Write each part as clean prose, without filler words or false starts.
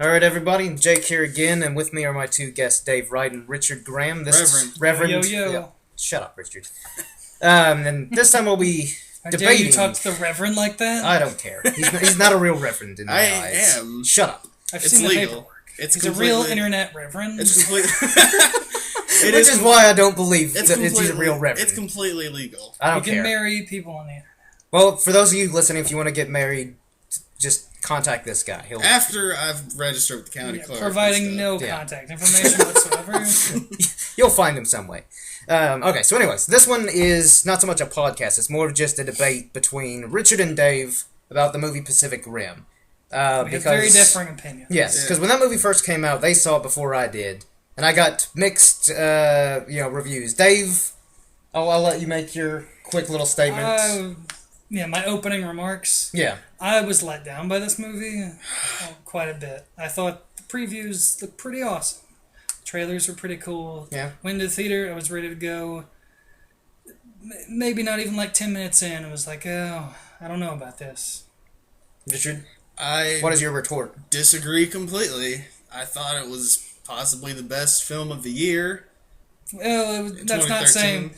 Alright, everybody, Jake here again, and with me are my two guests, Dave Wright and Richard Graham. Reverend. Yo. Yeah. Shut up, Richard. And this time we'll be debating. Dare you talk to the Reverend like that? I don't care. He's not a real Reverend in my eyes. I am. Shut up. I've It's seen legal. the paperwork. He's a completely- real internet Reverend. It's completely. Which is why I don't believe It's that he's a completely. real Reverend. It's completely legal. I You don't can care. marry people on the internet. Well, for those of you listening, if you want to get married, just contact this guy. He'll After I've registered with the county clerk, Providing and no stuff. Yeah. contact information whatsoever. You'll find him some way. Okay, so anyways, this one is not so much a podcast, it's more of just a debate between Richard and Dave about the movie Pacific Rim. We have very differing opinions. Yes, because when that movie first came out, they saw it before I did, and I got mixed, reviews. Dave, I'll let you make your quick little statement. My opening remarks. Yeah. I was let down by this movie quite a bit. I thought the previews looked pretty awesome. The trailers were pretty cool. Yeah. Went to the theater, I was ready to go. Maybe not even like 10 minutes in, I was like, oh, I don't know about this. Richard, I what is your retort? disagree completely. I thought it was possibly the best film of the year. Well, that's not 2013. saying...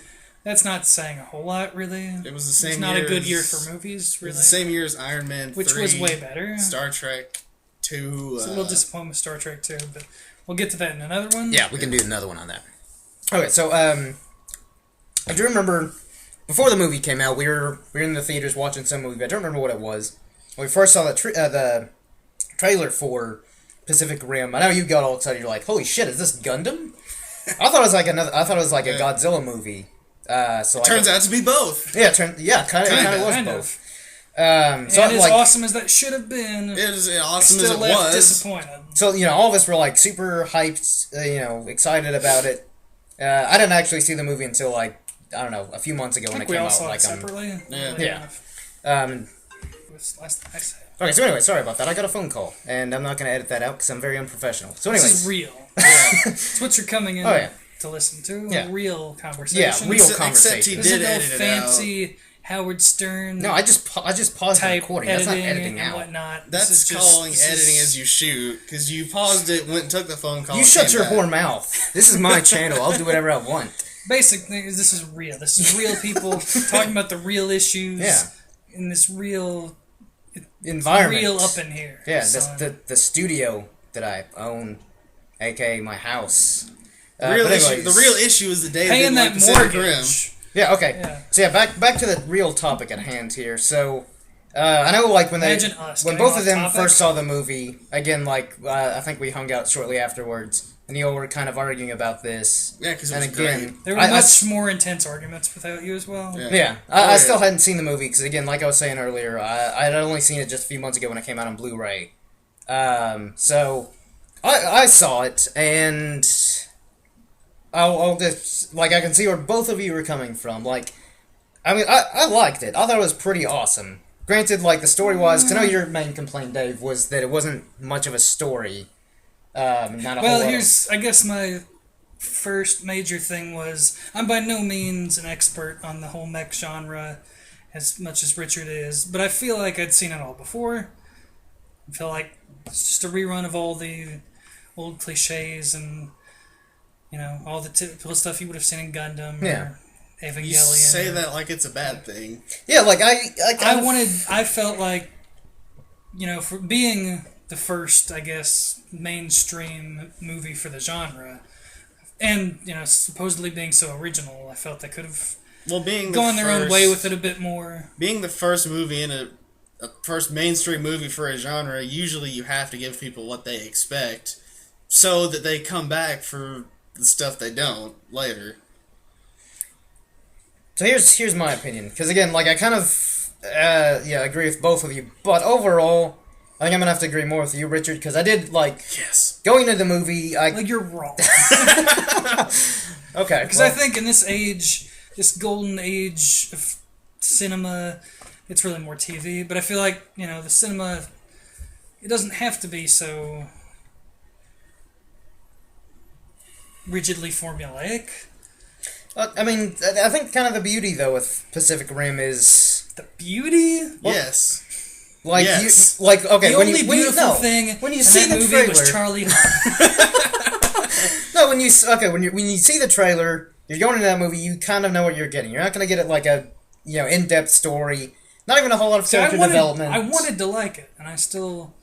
That's not saying a whole lot, really. It was the same. It's not year a good as- year for movies, It really. was the same year as Iron Man 3, Which was way better. Star Trek 2. It's a little disappointed with Star Trek too, but we'll get to that in another one. Yeah, we can do another one on that. Okay, so, I do remember, before the movie came out, we were in the theaters watching some movie, I don't remember what it was. When we first saw the trailer for Pacific Rim, I know you got all excited, you're like, holy shit, is this Gundam? I thought it was like a Godzilla movie. Turns out to be both. Yeah, kind of was kind both. of. So And as like, awesome as that should have been, It was awesome as still it left was. disappointed. so all of us were like super hyped, excited about it. I didn't actually see the movie until like I don't know a few months ago I when it think we came all out. saw Like it separately. Yeah. Um, It was last I said. Okay, so anyway, sorry about that. I got a phone call, and I'm not going to edit that out because I'm very unprofessional. So This anyways, is real. Yeah. It's what you're coming in Oh, yeah. to listen to. Yeah. A real conversation. Yeah, real Except conversation. he This did isn't no edit it fancy Howard Stern no, I just paused the type recording. That's not editing editing and out. whatnot. That's This is just- calling this editing is- as you shoot, because you paused it, went and took the phone call. You and shut came your back. whore mouth. This is my channel. I'll do whatever I want. Basic thing is this is real. This is real people talking about the real issues. Yeah. In this real Environment. real up in here. Yeah, son. the studio that I own, aka my house. The real but issue. anyways, The real issue is the day paying that that Pacific Rim. mortgage. Yeah, okay. Yeah. So yeah, back to the real topic at hand here. So I know like when Imagine us when getting both of off them topic. first saw the movie, again like I think we hung out shortly afterwards, and you all were kind of arguing about this. Yeah, because it And was again, great. There were I much more intense arguments without you as well. Yeah. Yeah, Oh, I yeah. still hadn't seen the movie because again, like I was saying earlier, I had only seen it just a few months ago when it came out on Blu-ray. So I saw it, and I'll just like I can see where both of you are coming from. Like, I mean, I liked it. I thought it was pretty awesome. Granted, like the story was, 'cause I know your main complaint, Dave, was that it wasn't much of a story. Not a whole Well, lot of- here's I guess my first major thing was I'm by no means an expert on the whole mech genre as much as Richard is, but I feel like I'd seen it all before. I feel like it's just a rerun of all the old cliches and all the typical stuff you would have seen in Gundam Yeah. or Evangelion. You say that like it's a bad thing. yeah, like I felt like, for being the first, I guess, mainstream movie for the genre, and, supposedly being so original, I felt they could have Well, being gone their own way with it a bit more. Being the first movie in a first mainstream movie for a genre, usually you have to give people what they expect, so that they come back for the stuff they don't later. So here's my opinion, because again, like I kind of agree with both of you, but overall, I think I'm gonna have to agree more with you, Richard, because I did like Yes. going into the movie. Like, you're wrong. Okay, Because I think in this age, this golden age of cinema, it's really more TV, but I feel like, the cinema, it doesn't have to be so rigidly formulaic. I mean, I think kind of the beauty though with Pacific Rim is The beauty? Yes. Like Yes. you, like okay, The when only you when you, beautiful no, thing when you in see that the movie trailer, was Charlie Hunnam. no, when you see the trailer, you're going into that movie, you kind of know what you're getting. You're not going to get it like a in-depth story. Not even a whole lot of So character development. I wanted to like it, and I still.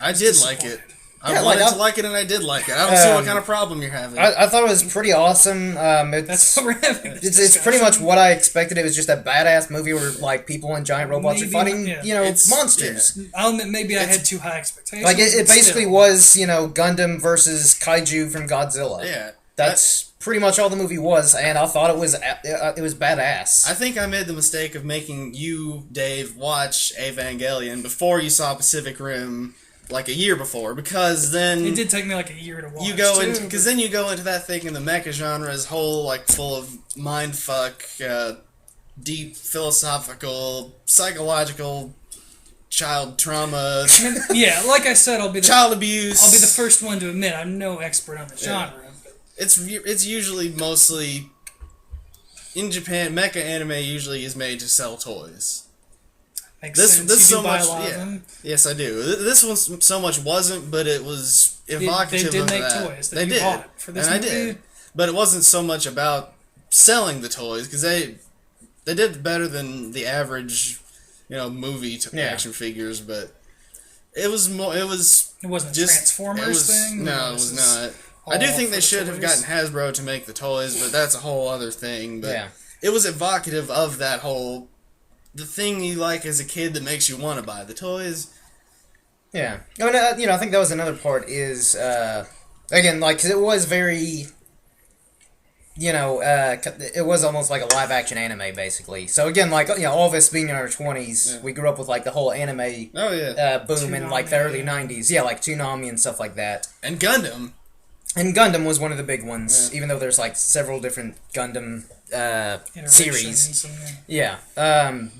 I did like it. I Yeah, wanted like, to like it, and I did like it. I don't see what kind of problem you're having. I thought it was pretty awesome. That's what we're having. It's pretty much what I expected. It was just a badass movie where like people and giant robots are Maybe, fighting, yeah. monsters. I'll admit maybe I had too high expectations. Like it but basically still. was, Gundam versus Kaiju from Godzilla. yeah. That's pretty much all the movie was, and I thought it was badass. I think I made the mistake of making you, Dave, watch Evangelion before you saw Pacific Rim, like a year before, because then It did take me like a year to watch. you go too, into because then you go into that thinking the mecha genre is whole like full of mindfuck, deep philosophical, psychological, child trauma, yeah, like I said, I'll be the child abuse. I'll be the first one to admit I'm no expert on the genre. But It's usually mostly in Japan. Mecha anime usually is made to sell toys. makes This sense. this you so do buy much a lot of yeah. them. Yes, I do. This one so much wasn't, but it was evocative They did of make that. toys that They you did, bought for this and movie. I did. But it wasn't so much about selling the toys because they did better than the average, movie action figures. But it was more. It was It wasn't a just Transformers it was, thing. No, it This was is not. I do all think for they the should have toys. gotten Hasbro to make the toys, but that's a whole other thing. But Yeah. it was evocative of that whole the thing you like as a kid that makes you want to buy the toys. Yeah, I mean, I think that was another part is, again, like, 'cause it was very, it was almost like a live action anime, basically. So again, like, all of us being in our 20s, we grew up with, like, the whole anime Oh yeah, boom in, like, the Toonami, early yeah. 90s. Yeah, like Toonami and stuff like that. and Gundam. And Gundam was one of the big ones, even though there's, like, several different Gundam series. Iterations and, Yeah,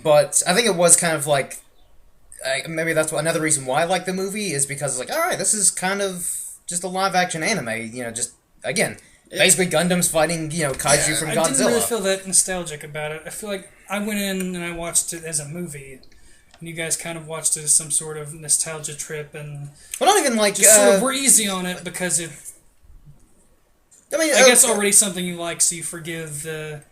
but I think it was kind of like, maybe that's another reason why I like the movie is because it's like, all right, this is kind of just a live action anime, just again, basically Gundam's fighting, kaiju from I Godzilla. didn't really feel that nostalgic about it. I feel like I went in and I watched it as a movie, and you guys kind of watched it as some sort of nostalgia trip, and well, not even like, just sort of were easy on it because it. I mean, I guess already something you like, so you forgive the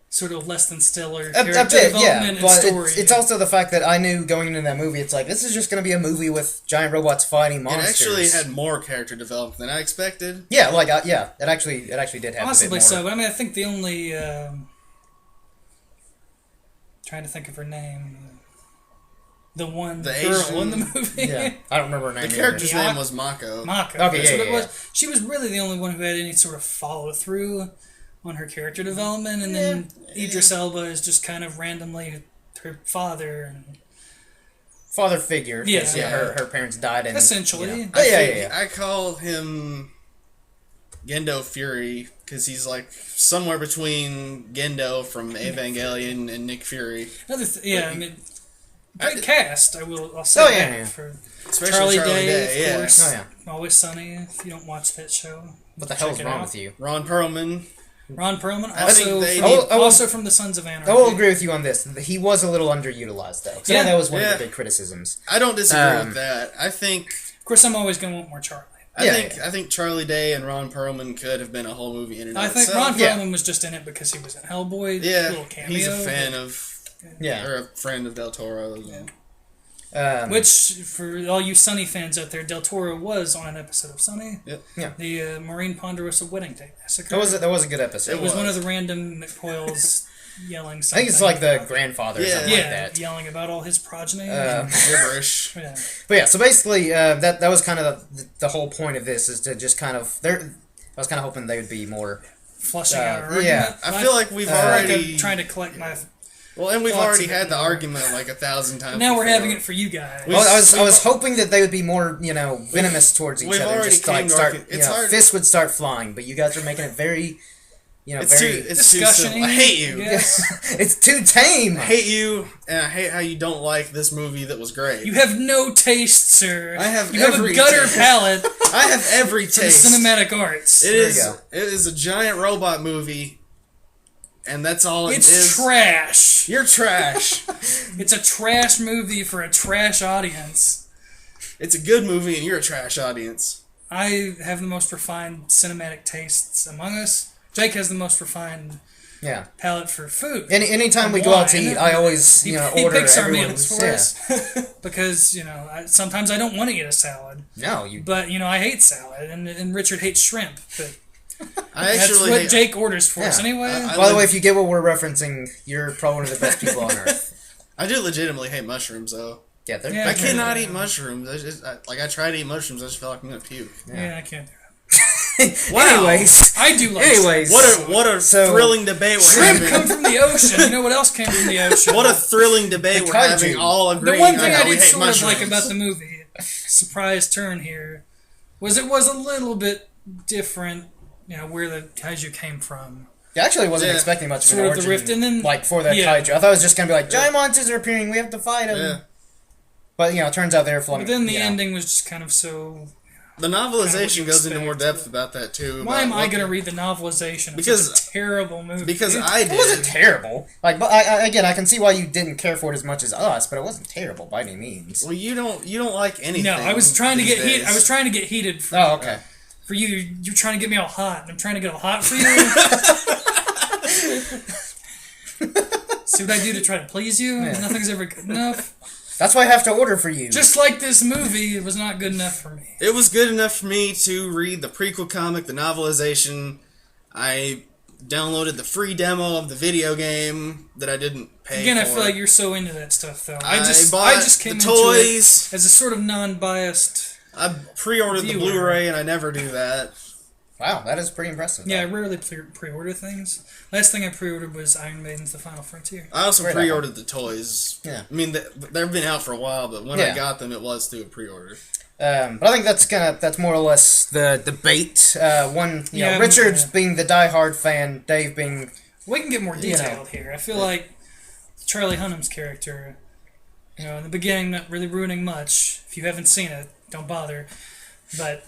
sort of less than stellar a character bit, development but and story. it's also the fact that I knew going into that movie, it's like, this is just going to be a movie with giant robots fighting It monsters. actually had more character development than I expected. Yeah, like, it actually did have Possibly a bit more. so, but I mean, I think the only trying to think of her name, the one The girl Asian- in the movie, Yeah, I don't remember her name. The either. character's Yeah. name was Mako. Mako. Okay, that's yeah, what it yeah, was. She was really the only one who had any sort of follow through on her character development, and then Idris Elba is just kind of randomly her father, and Father figure. 'Cause, Yeah. her parents died and essentially. Oh, yeah, think- yeah. I call him Gendo Fury because he's like somewhere between Gendo from Evangelion and Nick Fury. Another yeah, I mean, great I- cast. I'll say Oh, that yeah, yeah. for Especially Charlie Day, of yeah. course. Oh, yeah. Always Sunny. If you don't watch that show, What the check hell's it wrong out. with you? Ron Perlman. Ron Perlman, I think also they from, need- I will- also from the Sons of Anarchy. I will agree with you on this. He was a little underutilized, though. So Yeah. that was one Yeah. of the big criticisms. I don't disagree Um, with that. I think Of course, I'm always going to want more Charlie. I think Charlie Day and Ron Perlman could have been a whole movie in and I of think itself. Ron Yeah. Perlman was just in it because he was in Hellboy. Yeah, Little cameo. he's a fan of Yeah. or a friend of Del Toro's. Which, for all you Sunny fans out there, Del Toro was on an episode of Sunny. Yep. Yeah. The Maureen Ponderosa Wedding Day Massacre. that was a good episode. It was was. one of the random McCoyles yelling I something. think it's like the about- grandfather or Yeah. something yeah, like that. yelling about all his progeny. Gibberish. yeah. But yeah, so basically, that was kind of the whole point of this is to just kind of I was kind of hoping they would be more. Flushing out our yeah. argument. I feel like we've I feel like already I'm trying to collect my. well, and we've thoughts already of it had the more. argument like 1,000 times. Now we're before. having it for you guys. We- I was hoping that they would be more venomous towards each we've other. already Just like came to start, argue- it's hard- fists would start flying. But you guys are making it very, It's very. too Discussion. simple. I hate you. Yes. It's too tame. I hate you, and I hate how you don't like this movie that was great. You have no taste, sir. I have You have a every gutter taste. palate I have every for the taste. cinematic arts. It There you is. go. It is a giant robot movie and that's all it It's is. trash. You're trash. It's a trash movie for a trash audience. It's a good movie, and you're a trash audience. I have the most refined cinematic tastes among us. Jake has the most refined Yeah. palate for food. Anytime we go out to Wine. eat, I always, He order picks our meals everyone's. for us because sometimes I don't want to eat a salad, No, you. but I hate salad, and Richard hates shrimp. But I that's actually what hate, Jake orders for us Yeah. anyway. By the way, if you get what we're referencing, you're probably one of the best people on earth. I do legitimately hate mushrooms, though. Yeah, they're. Yeah, I cannot yeah. eat mushrooms. I try to eat mushrooms. I just feel like I'm gonna puke. yeah, I can't do Wow. Anyways, it. I do like anyways, What a So- thrilling debate we're shrimp. Shrimp come having. from the ocean. You know what else came from the ocean? What a thrilling debate The we're kaiju. having. All The agreeing one on thing how I we did hate sort of mushrooms. like about the movie, surprise turn here, was it was a little bit different. Where the kaiju came from. I actually wasn't Yeah. expecting much of an Sort of the origin, rift, and then- like for that yeah. kaiju. I thought it was just gonna be like giant monsters are appearing, we have to fight them. Yeah. But it turns out they're floating. But then the ending was just kind of so. The Kinda what novelization you goes into expect. more depth about that too. Why am about I what- going to read the novelization of Because- such a terrible movie? Because I It wasn't did. terrible. Like, but again, I can see why you didn't care for it as much as us, but it wasn't terrible by any means. Well, you don't like anything. No, I was trying to these get heat. days. I was trying to get heated for, Oh, okay. for you. You're trying to get me all hot, and I'm trying to get all hot for you. See what I do to try to please you? Yeah. Nothing's ever good enough. That's why I have to order for you. Just like this movie, it was not good enough for me. It was good enough for me to read the prequel comic, the novelization. I downloaded the free demo of the video game that I didn't pay Again, for. I feel like you're so into that stuff, though. I I bought just came the into toys. it as a sort of non-biased. I pre-ordered the Viewer. Blu-ray, and I never do that. Wow, that is pretty impressive. Yeah, I though. rarely pre-order things. Last thing I pre-ordered was Iron Maiden's The Final Frontier. I also Great pre-ordered the toys. Yeah. I mean, they've been out for a while, but when Yeah. I got them, it was through a pre-order. But I think that's more or less the debate. Yeah, Richard's yeah. being the diehard fan, Dave being We can get more know. detailed here. I feel like Charlie Hunnam's character, in the beginning, not really ruining much. If you haven't seen it, don't bother. But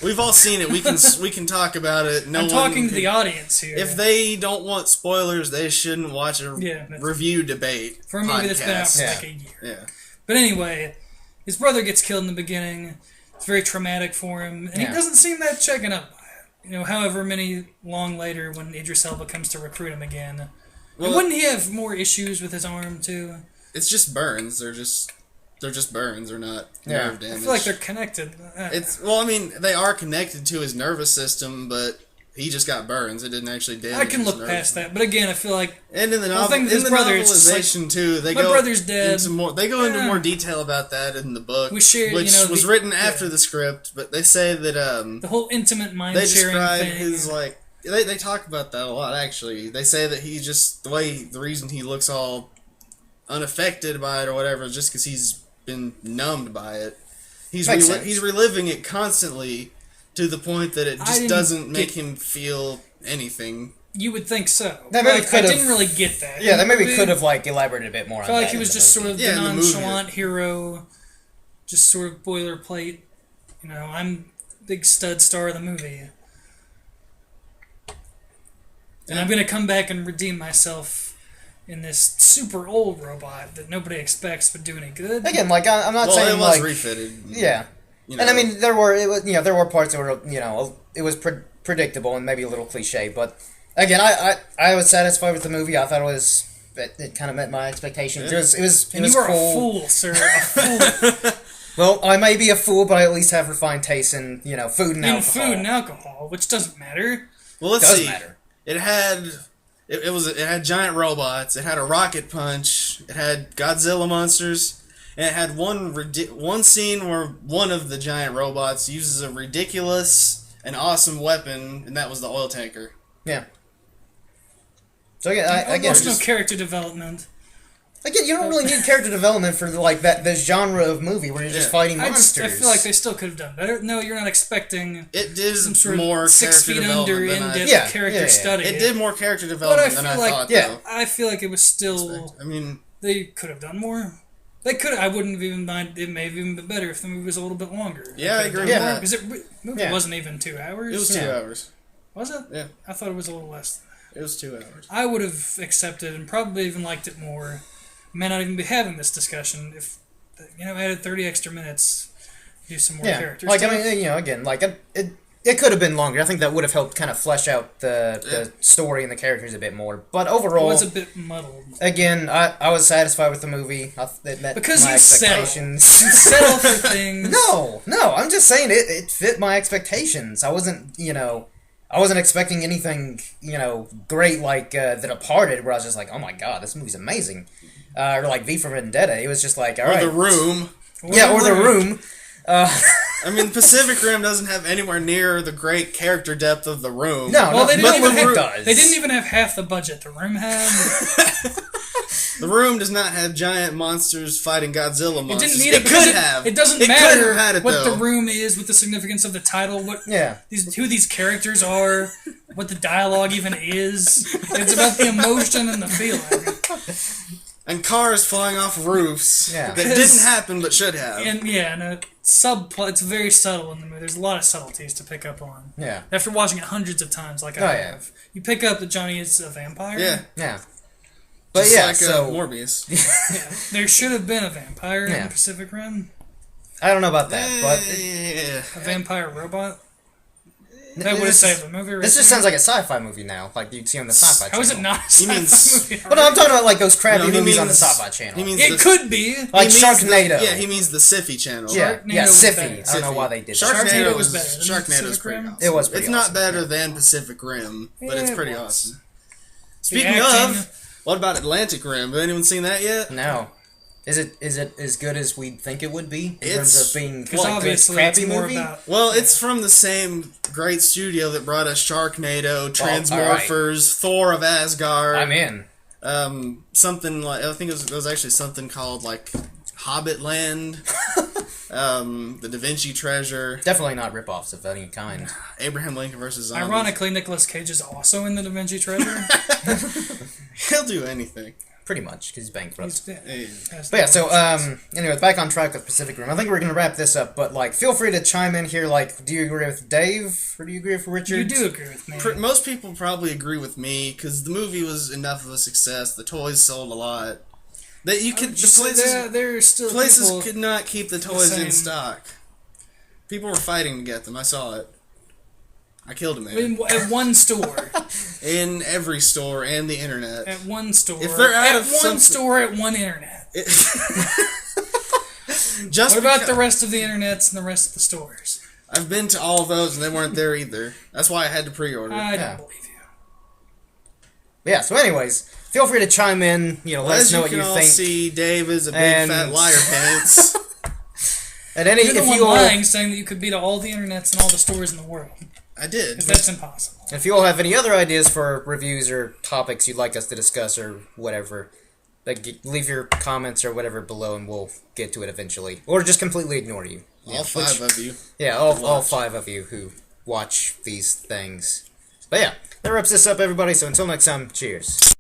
We've all seen it. We can talk about it. No I'm talking one, to the audience here. If they don't want spoilers, they shouldn't watch a Yeah, that's- review debate for a movie that's been out for podcast. Yeah. like a year. Yeah. But anyway, his brother gets killed in the beginning. It's very traumatic for him, and Yeah. he doesn't seem that checking up by it. However many long later, when Idris Elba comes to recruit him again, Well, and wouldn't he have more issues with his arm too? it's just burns. They're just burns. They're not Yeah. nerve I damage. feel like they're connected. I mean, they are connected to his nervous system, but he just got burns. It didn't actually damage. I can his look nerves. past that, but again, I feel like And in the The novel, thing with in his the brother, it's just novelization too, they my go brother's dead. into more. They go into Yeah. more detail about that in the book, We share, which was the- written yeah. after the script. But they say that the whole intimate mind they sharing describe thing. his like they talk about that a lot. Actually, they say that he just the reason he looks all unaffected by it or whatever is just because he's been numbed by it. He's Makes sense. he's reliving it constantly to the point that it I just didn't doesn't get- make him feel anything. You would think so. That maybe Like, I could've- didn't really get that. yeah. They maybe Movie, could have elaborated a bit more. I on felt like that he in was the just movie. sort of Yeah, the in the movie. nonchalant hero, just sort of boilerplate. I'm big stud star of the movie, and I'm gonna come back and redeem myself in this super old robot that nobody expects would do any good. Again, like I'm not Well, saying it was like refitted. yeah. you And I know. mean, there were parts that were, it was predictable and maybe a little cliche, but again, I was satisfied with the movie. I thought it kind of met my expectations. Yeah. It was and you are cool. a fool, sir. A fool Well, I may be a fool, but I at least have refined taste in, food and in alcohol. food and alcohol, which doesn't matter. Well, let's Does see. matter. It had it had giant robots. It had a rocket punch. It had Godzilla monsters. And it had one scene where one of the giant robots uses a ridiculous and awesome weapon, and that was the oil tanker. Yeah. So again, Almost no character development. again, you don't really need character development for like this genre of movie where you're just Yeah. fighting I monsters. feel like they still could have done better. No, you're not expecting It did some sort more of 6 character feet under development than in-depth Yeah, character yeah. study. It did more character development than I feel like- thought. yeah. Though. I feel like it was still. I mean, They could have done more. They could. I wouldn't have even mind. It may have even been better if the movie was a little bit longer. Yeah, I agree with that. Because movie Yeah. wasn't even 2 hours. it was 2 Yeah. hours. Was it? Yeah. I thought it was a little less. It was 2 hours. I would have accepted and probably even liked it more. May not even be having this discussion if added 30 extra minutes, do some more characters. Like, I mean, again, like, it could have been longer. I think that would have helped kind of flesh out the story and the characters a bit more. But overall, it was a bit muddled. Again, I was satisfied with the movie. It met Because my you expectations. Settle for things. No, I'm just saying it fit my expectations. I wasn't expecting anything, great like The Departed, where I was just like, oh my god, this movie's amazing. Or like V for Vendetta. It was just like, all right. Or The Room. Or The Room. I mean, Pacific Rim doesn't have anywhere near the great character depth of The Room. No, they does. didn't even have half the budget The Room had. The Room does not have giant monsters fighting Godzilla monsters. It didn't need it. Could have. It doesn't It could matter have had it, what though. The Room is, what the significance of the title, who these characters are, what the dialogue even is. It's about the emotion and the feeling. And cars flying off roofs. Yeah. That didn't happen but should have. And a subplot. It's very subtle in the movie. There's a lot of subtleties to pick up on. Yeah. After watching it hundreds of times, like I have, you pick up that Johnny is a vampire. Yeah. But Just yeah, like so Morbius. Yeah. There should have been a vampire in Pacific Rim. I don't know about that, but A vampire robot. That would have saved the movie. This just sounds like a sci-fi movie now, like you'd see on the Sci-Fi Channel. How is it not a You mean sci-fi movie? But no, I'm talking about like those crappy No, he movies on the means- Sci-Fi Channel. He means It could be. like he means Sharknado. Yeah, he means the Siffy channel. yeah, Sharknado was Siffy. better. I don't know why they did that. Sharknado was better than Sharknado's Pacific pretty Rim? awesome. It was pretty It's not awesome, better than Pacific Rim, but it's Yeah, it pretty was. awesome. Speaking acting- of, what about Atlantic Rim? Has anyone seen that yet? No. Is it as good as we'd think it would be in It's- terms of being Because like, a obviously crappy it's more movie? about... Well, it's from the same great studio that brought us Sharknado, Transmorphers, Thor of Asgard. I'm in. Something like, I think it was actually something called like Hobbit Land, the Da Vinci Treasure, Definitely not rip-offs of any kind. Abraham Lincoln versus Zombies. Ironically, Nicolas Cage is also in the Da Vinci Treasure. He'll do anything. Pretty much, because he's bankrupt. He's dead. Hey. But yeah, so, anyways, back on track with Pacific Rim. I think we're going to wrap this up, but, like, feel free to chime in here, like, do you agree with Dave, or do you agree with Richard? You do agree with me. Most people probably agree with me because the movie was enough of a success. The toys sold a lot. That you could There are still places people... could not keep the toys same. in stock. People were fighting to get them. I saw it. I killed a man. At one store. In every store and the internet. At one store. If they're out at of one something- store at one internet. Just What about because- the rest of the internets and the rest of the stores? I've been to all of those and they weren't there either. That's why I had to pre-order. I Yeah. don't believe you. But yeah, so anyways, feel free to chime in, let As us know you what can you all think. see, Dave is a big And- fat liar pants. And any, You're the if one you all, lying, saying that you could be to all the internets and all the stores in the world. I did. Because that's impossible. if you all have any other ideas for reviews or topics you'd like us to discuss or whatever, like, leave your comments or whatever below and we'll get to it eventually. Or just completely ignore you. All five of you. Yeah, all five of you who watch these things. But yeah, that wraps this up, everybody. So until next time, cheers.